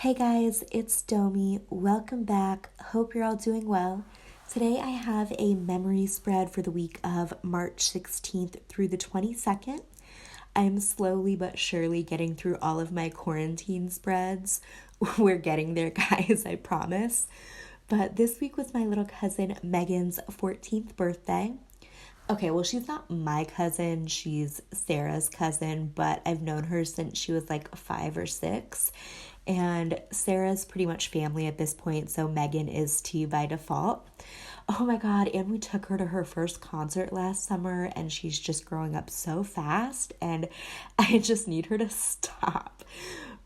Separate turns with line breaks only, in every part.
Hey guys, it's Domi. Welcome back. Hope you're all doing well. Today I have a memory spread for the week of March 16th through the 22nd. I'm slowly but surely getting through all of my quarantine spreads. We're getting there, guys, I promise. But this week was my little cousin Megan's 14th birthday. Okay, well, she's not my cousin, she's Sarah's cousin, but I've known her since she was like 5 or 6. And Sarah's pretty much family at this point, so Megan is T by default. Oh my God, and we took her to her first concert last summer, and she's just growing up so fast, and I just need her to stop.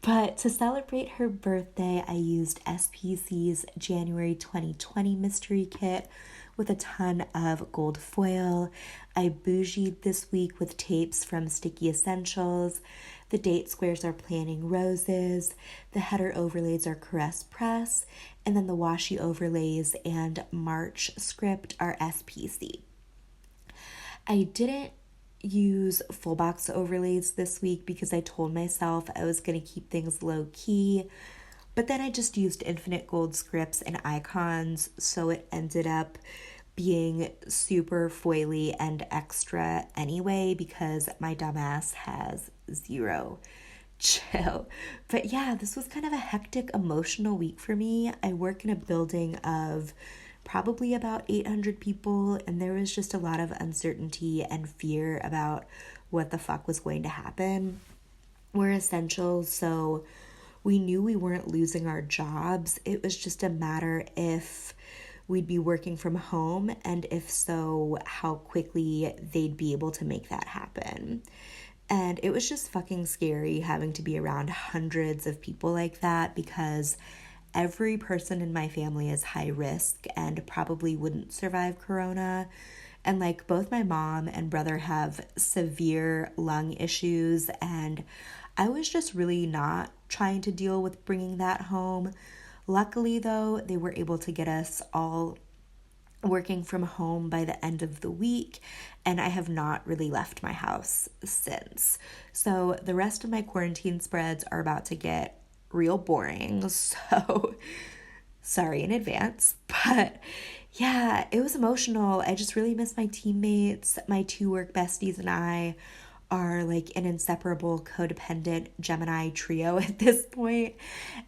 But to celebrate her birthday, I used SPC's January 2020 mystery kit with a ton of gold foil. I bougied this week with tapes from Sticky Essentials. The date squares are Planning Roses. The header overlays are Caress Press. And then the washi overlays and March script are SPC. I didn't use full box overlays this week because I told myself I was going to keep things low key. But then I just used infinite gold scripts and icons, so it ended up being super foily and extra anyway because my dumbass has zero chill. But yeah, this was kind of a hectic emotional week for me. I work in a building of probably about 800 people, and there was just a lot of uncertainty and fear about what the fuck was going to happen. We're essential, so we knew we weren't losing our jobs. It was just a matter if we'd be working from home, and if so, how quickly they'd be able to make that happen. And it was just fucking scary having to be around hundreds of people like that because every person in my family is high risk and probably wouldn't survive corona. And like both my mom and brother have severe lung issues, and I was just really not trying to deal with bringing that home. Luckily, though, they were able to get us all working from home by the end of the week, and I have not really left my house since. So the rest of my quarantine spreads are about to get real boring, so sorry in advance. But yeah, it was emotional. I just really miss my teammates. My two work besties and I are like an inseparable codependent Gemini trio at this point,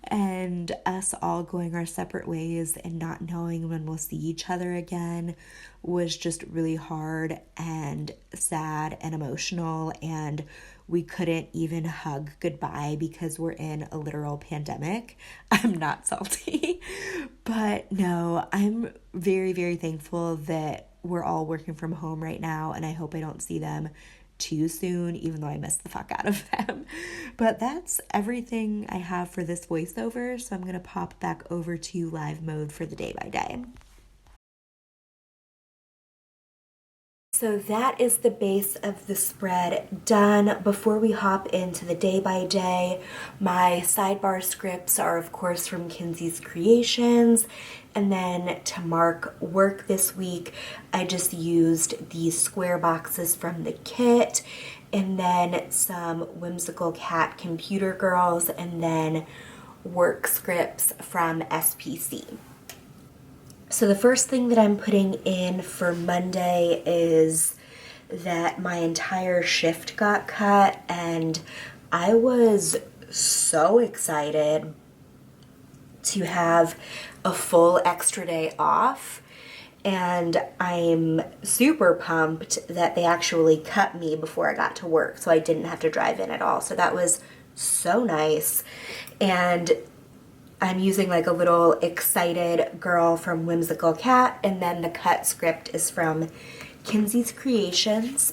and us all going our separate ways and not knowing when we'll see each other again was just really hard and sad and emotional, and we couldn't even hug goodbye because we're in a literal pandemic. I'm not salty, but no, I'm very, very thankful that we're all working from home right now, and I hope I don't see them too soon, even though I miss the fuck out of them. But that's everything I have for this voiceover, so I'm going to pop back over to live mode for the day by day. So that is the base of the spread done. Before we hop into the day by day, my sidebar scripts are of course from KinzisCreations. And then to mark work this week, I just used these square boxes from the kit, and then some whimsical cat computer girls, and then work scripts from SPC. So the first thing that I'm putting in for Monday is that my entire shift got cut, and I was so excited to have a full extra day off, and I'm super pumped that they actually cut me before I got to work, so I didn't have to drive in at all. So that was so nice. And I'm using like a little excited girl from Whimsical Cat, and then the cut script is from KinzisCreations.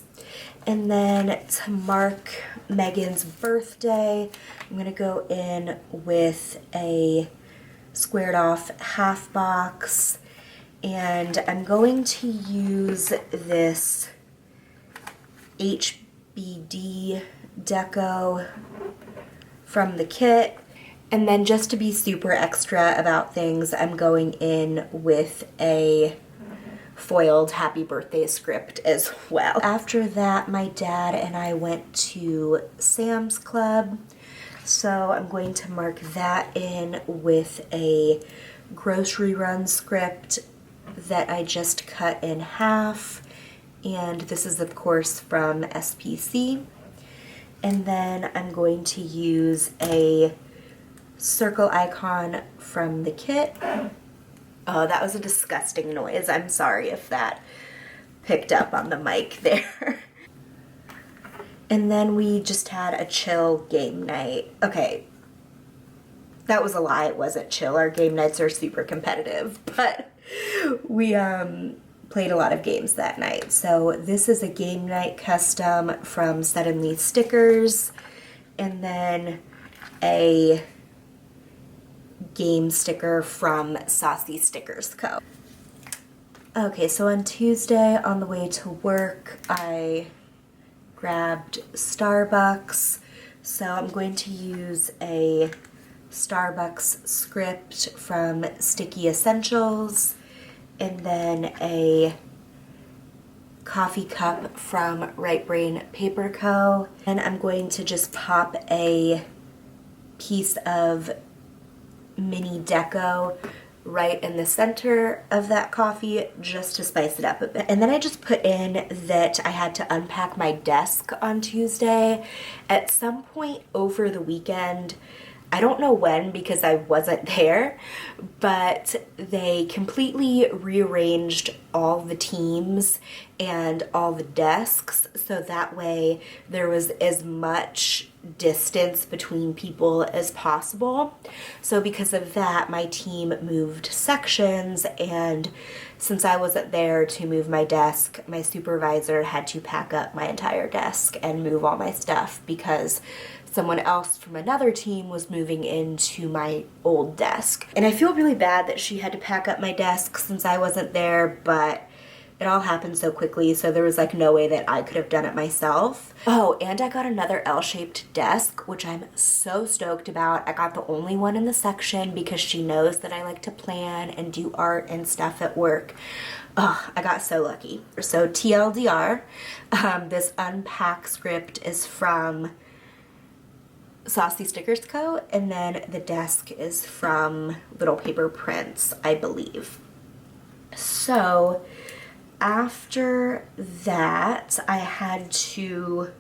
And then to mark Megan's birthday, I'm going to go in with a squared off half box, and I'm going to use this HBD deco from the kit. And then just to be super extra about things, I'm going in with a foiled happy birthday script as well. After that, my dad and I went to Sam's Club. So I'm going to mark that in with a grocery run script that I just cut in half. And this is of course from SPC. And then I'm going to use a circle icon from the kit. Oh, that was a disgusting noise. I'm sorry if that picked up on the mic there. And then we just had a chill game night. Okay, that was a lie, it wasn't chill. Our game nights are super competitive, but we played a lot of games that night. So this is a game night custom from SuddenlyStickers, and then a game sticker from SuddenlyStickers.co. Okay, so on Tuesday on the way to work, I grabbed Starbucks. So I'm going to use a Starbucks script from Sticky Essentials, and then a coffee cup from RightBrainPaperCo. And I'm going to just pop a piece of mini deco right in the center of that coffee just to spice it up a bit. And then I just put in that I had to unpack my desk on Tuesday. At some point over the weekend, I don't know when because I wasn't there, but they completely rearranged all the teams and all the desks so that way there was as much distance between people as possible. So because of that, my team moved sections, and since I wasn't there to move my desk, my supervisor had to pack up my entire desk and move all my stuff because someone else from another team was moving into my old desk. And I feel really bad that she had to pack up my desk since I wasn't there, but it all happened so quickly, so there was like no way that I could have done it myself. Oh, and I got another L-shaped desk, which I'm so stoked about. I got the only one in the section because she knows that I like to plan and do art and stuff at work. Oh, I got so lucky. So TLDR, this unpack script is from SuddenlyStickers.co, and then the desk is from Little Paper Prints, I believe. So after that, I had to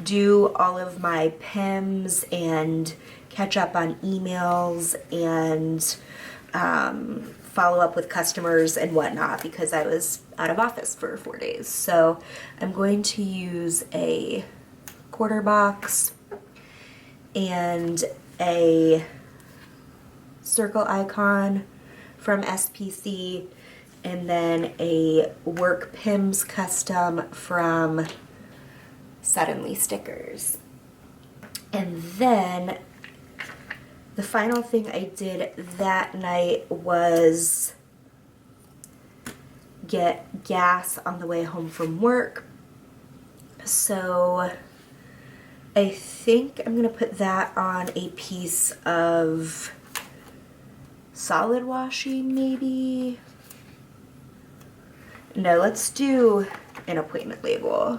do all of my PIMs and catch up on emails and follow up with customers and whatnot because I was out of office for 4 days. So I'm going to use a quarter box and a circle icon from SPC, and then a work PIMS custom from SuddenlyStickers. And then the final thing I did that night was get gas on the way home from work. So I think I'm gonna put that on a piece of solid washi, maybe? No, let's do an appointment label.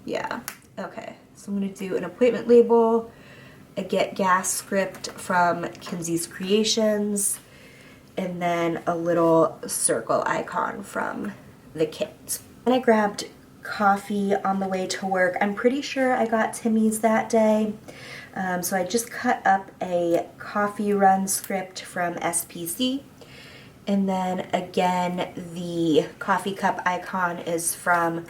Yeah, okay. So I'm gonna do an appointment label, a get gas script from KinzisCreations, and then a little circle icon from the kit. And I grabbed coffee on the way to work. I'm pretty sure I got Timmy's that day. So I just cut up a coffee run script from SPC. And then again, the coffee cup icon is from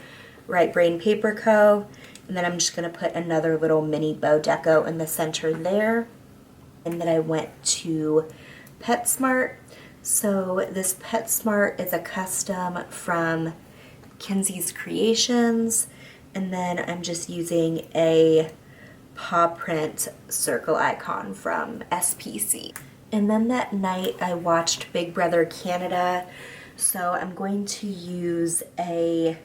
RightBrainPaperCo. And then I'm just gonna put another little mini bow deco in the center there. And then I went to PetSmart. So this PetSmart is a custom from KinzisCreations, and then I'm just using a paw print circle icon from SPC. And then that night I watched Big Brother Canada, so I'm going to use a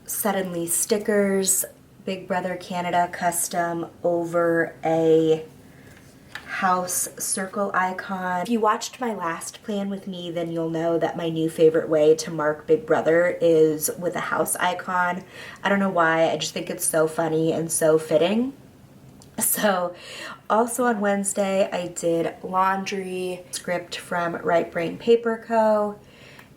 SuddenlyStickers Big Brother Canada custom over a house circle icon. If you watched my last plan with me, then you'll know that my new favorite way to mark Big Brother is with a house icon. I don't know why, I just think it's so funny and so fitting. So also on Wednesday, I did laundry, script from RightBrainPaperCo,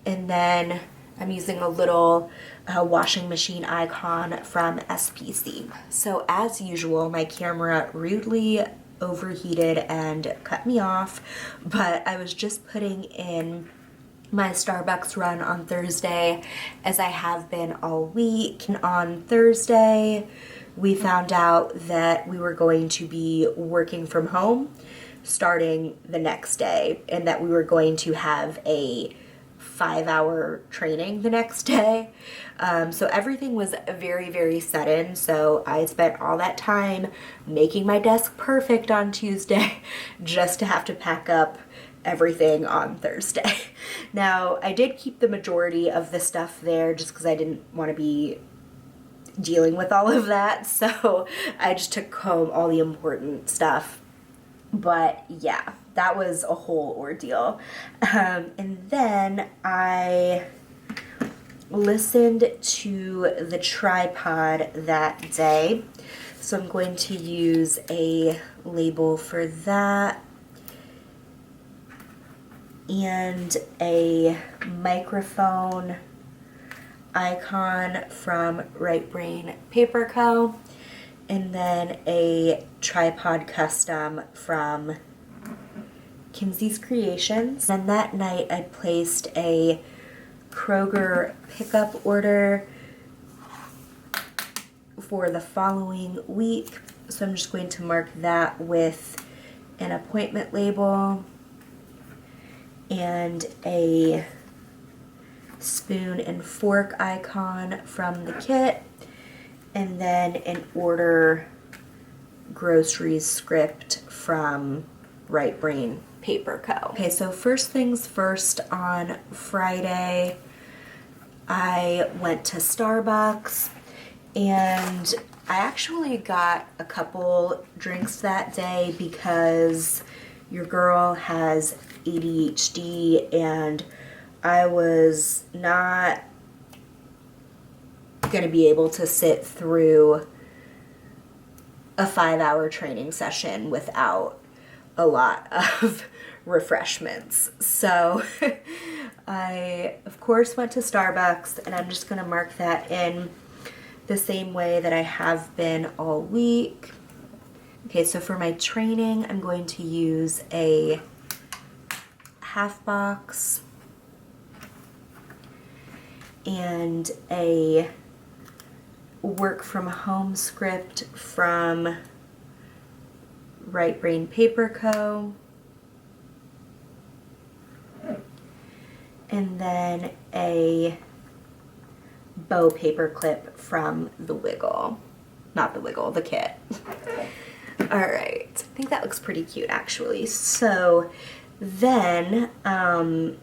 and then I'm using a little washing machine icon from SPC. So as usual, my camera rudely overheated and cut me off, but I was just putting in my Starbucks run on Thursday, as I have been all week. And on Thursday, we found out that we were going to be working from home starting the next day, and that we were going to have a 5-hour training the next day. So everything was very, very sudden. So I spent all that time making my desk perfect on Tuesday just to have to pack up everything on Thursday. Now, I did keep the majority of the stuff there just because I didn't want to be dealing with all of that. So I just took home all the important stuff. But yeah, that was a whole ordeal. And then I listened to the tripod that day. So I'm going to use a label for that and a microphone icon from RightBrainPaperCo, and then a tripod custom from KinzisCreations. And that night I placed a Kroger pickup order for the following week. So I'm just going to mark that with an appointment label and a spoon and fork icon from the kit, and then an order groceries script from RightBrainPaperCo. Okay, so first things first, on Friday I went to Starbucks, and I actually got a couple drinks that day because your girl has ADHD, and I was not going to be able to sit through a 5-hour training session without a lot of refreshments. So I, of course, went to Starbucks, and I'm just going to mark that in the same way that I have been all week. Okay, so for my training, I'm going to use a half box and a work from home script from RightBrainPaperCo, and then a bow paper clip from the Wiggle. Not the Wiggle, the kit. Alright, I think that looks pretty cute actually. So then, oh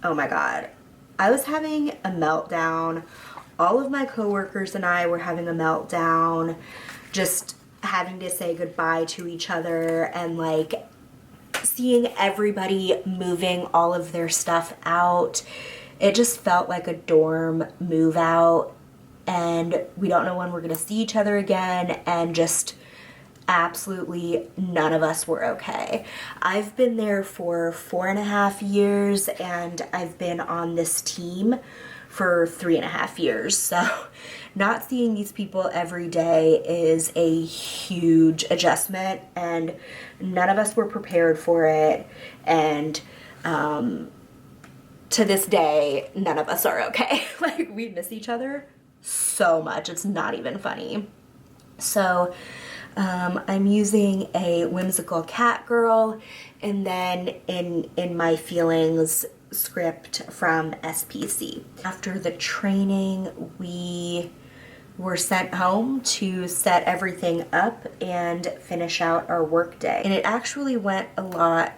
my god, I was having a meltdown. All of my coworkers and I were having a meltdown, just having to say goodbye to each other, and like seeing everybody moving all of their stuff out. It just felt like a dorm move out, and we don't know when we're gonna see each other again, and just absolutely none of us were okay. I've been there for 4.5 years, and I've been on this team for 3.5 years. So not seeing these people every day is a huge adjustment, and none of us were prepared for it. And to this day, none of us are okay. Like, we miss each other so much. It's not even funny. So I'm using a whimsical cat girl, and then in my feelings script from SPC. After the training, we were sent home to set everything up and finish out our work day. And it actually went a lot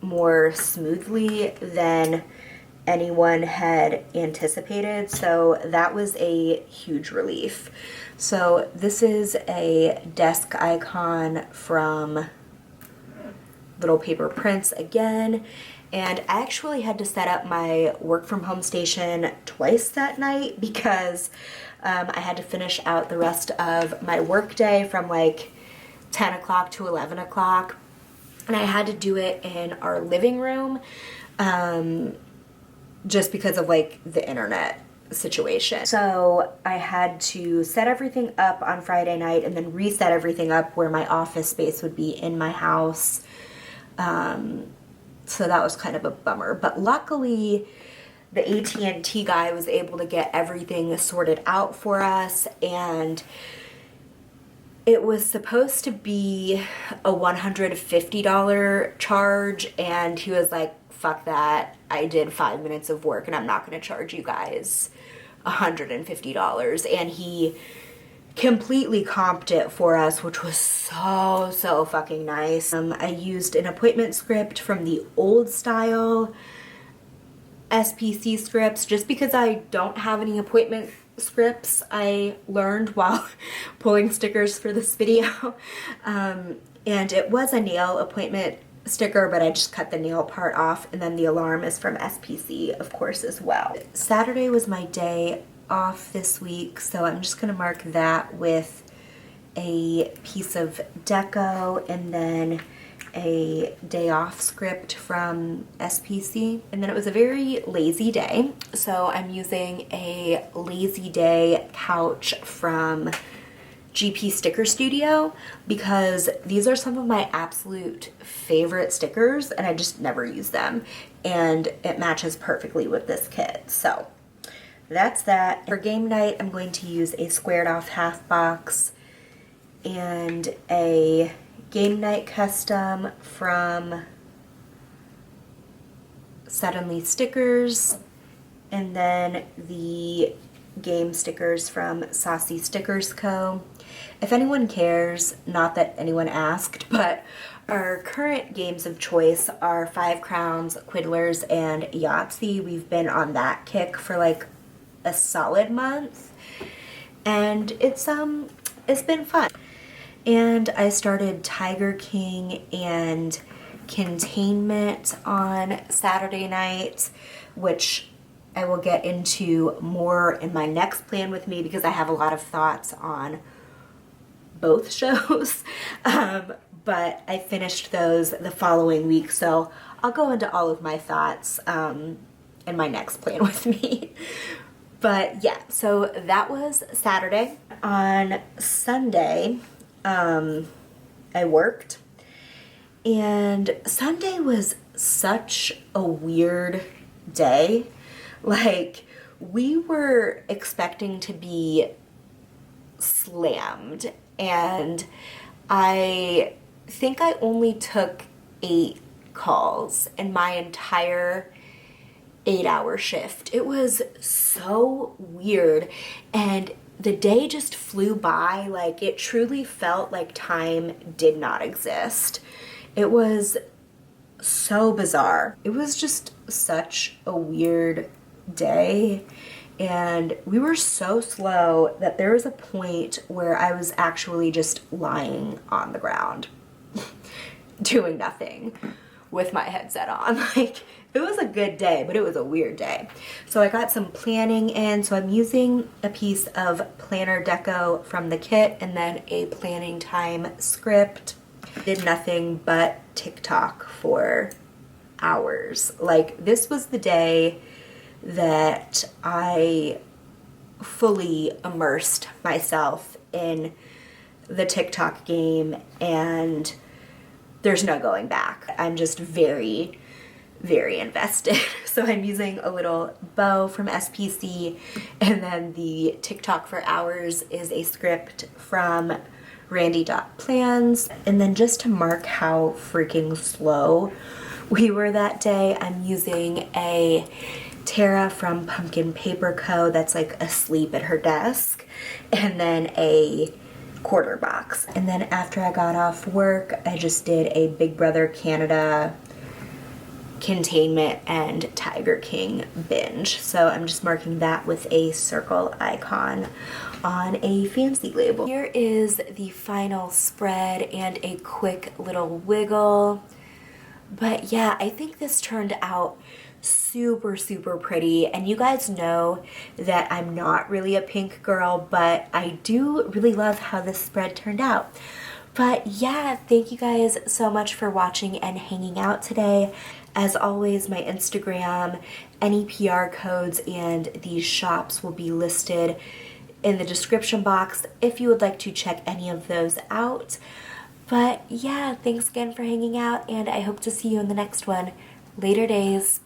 more smoothly than anyone had anticipated, so that was a huge relief. So this is a desk icon from little paper prints again. And I actually had to set up my work from home station twice that night because I had to finish out the rest of my work day from like 10 o'clock to 11 o'clock. And I had to do it in our living room just because of like the internet situation. So I had to set everything up on Friday night and then reset everything up where my office space would be in my house. So that was kind of a bummer, but luckily the AT&T guy was able to get everything sorted out for us, and it was supposed to be a $150 charge, and he was like, fuck that, I did 5 minutes of work and I'm not going to charge you guys $150, and he completely comped it for us, which was so fucking nice. I used an appointment script from the old style SPC scripts just because I don't have any appointment scripts. I learned while pulling stickers for this video. And it was a nail appointment sticker, but I just cut the nail part off, and then the alarm is from SPC, of course, as well. Saturday was my day off this week, so I'm just gonna mark that with a piece of deco and then a day off script from SPC. And then it was a very lazy day, so I'm using a lazy day couch from GP Sticker Studio because these are some of my absolute favorite stickers and I just never use them, and it matches perfectly with this kit. So that's that. For game night, I'm going to use a squared off half box and a game night custom from SuddenlyStickers, and then the game stickers from SuddenlyStickers.co. If anyone cares, not that anyone asked, but our current games of choice are Five Crowns, Quiddlers, and Yahtzee. We've been on that kick for like a solid month, and it's been fun. And I started Tiger King and Containment on Saturday night, which I will get into more in my next plan with me because I have a lot of thoughts on both shows. But I finished those the following week, so I'll go into all of my thoughts in my next plan with me. But yeah, so that was Saturday. On Sunday, I worked, and Sunday was such a weird day. Like, we were expecting to be slammed, and I think I only took 8 calls in my entire 8-hour shift. It was so weird, and the day just flew by. Like, it truly felt like time did not exist. It was so bizarre. It was just such a weird day, and we were so slow that there was a point where I was actually just lying on the ground doing nothing with my headset on. Like, it was a good day, but it was a weird day. So I got some planning in. So I'm using a piece of planner deco from the kit and then a planning time script. Did nothing but TikTok for hours. Like, this was the day that I fully immersed myself in the TikTok game, and there's no going back. I'm just very invested. So I'm using a little bow from SPC, and then the TikTok for hours is a script from Randy.plans. And then just to mark how freaking slow we were that day, I'm using a Tara from Pumpkin Paper Co. that's like asleep at her desk, and then a quarter box. And then after I got off work, I just did a Big Brother Canada Containment and Tiger King binge. So I'm just marking that with a circle icon on a fancy label. Here is the final spread and a quick little wiggle. But yeah, I think this turned out super, super pretty. And you guys know that I'm not really a pink girl, but I do really love how this spread turned out. But yeah, thank you guys so much for watching and hanging out today. As always, my Instagram, any PR codes, and these shops will be listed in the description box if you would like to check any of those out. But yeah, thanks again for hanging out, and I hope to see you in the next one. Later days.